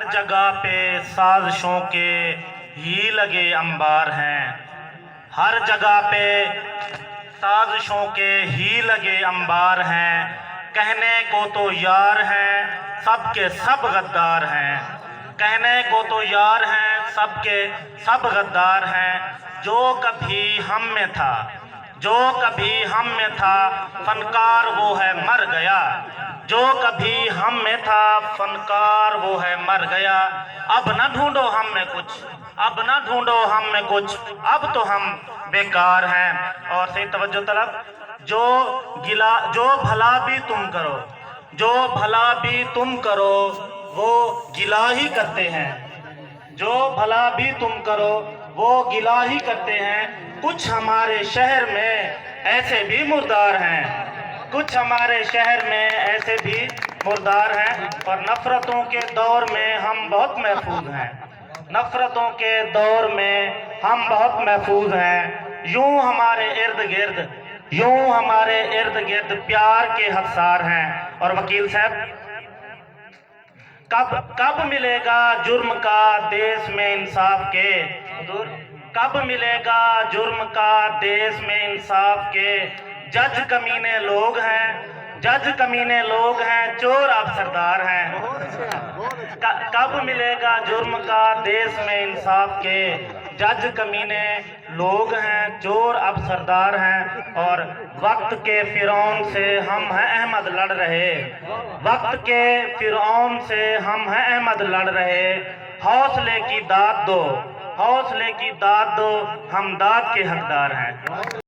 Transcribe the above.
ہر جگہ پہ سازشوں کے ہی لگے انبار ہیں، ہر جگہ پہ سازشوں کے ہی لگے انبار ہیں، کہنے کو تو یار ہیں سب کے سب غدار ہیں، کہنے کو تو یار ہیں سب کے سب غدار ہیں، جو کبھی ہم میں تھا جو کبھی ہم میں تھا فنکار وہ ہے مر گیا، جو کبھی ہم میں تھا فنکار وہ ہے مر گیا، اب نہ ڈھونڈو ہم میں کچھ، اب نہ ڈھونڈو ہم میں کچھ، اب تو ہم بیکار ہیں۔ اور صحیح توجہ طلب، جو بھلا بھی تم کرو، جو بھلا بھی تم کرو وہ گلہ ہی کرتے ہیں، جو بھلا بھی تم کرو وہ گلہ ہی کرتے ہیں، کچھ ہمارے شہر میں ایسے بھی مردار ہیں، کچھ ہمارے شہر میں ایسے بھی مردار ہیں، اور نفرتوں کے دور میں ہم بہت محفوظ ہیں، نفرتوں کے دور میں ہم بہت محفوظ ہیں، یوں ہمارے ارد گرد پیار کے حصار ہیں۔ اور وکیل صاحب، کب ملے گا جرم کا دیس میں انصاف کے، حضور کب ملے گا جرم کا دیس میں انصاف کے، جج کمینے لوگ ہیں، جج کمینے لوگ ہیں، چور اب سردار ہیں، کب ملے گا جرم کا دیس میں انصاف کے، جج کمینے لوگ ہیں، چور اب سردار ہیں۔ اور وقت کے فرعون سے ہم ہیں احمد لڑ رہے، وقت کے فرعون سے ہم ہیں احمد لڑ رہے، حوصلے کی داد دو، حوصلے کی داد دو، ہم داد کے حقدار ہیں۔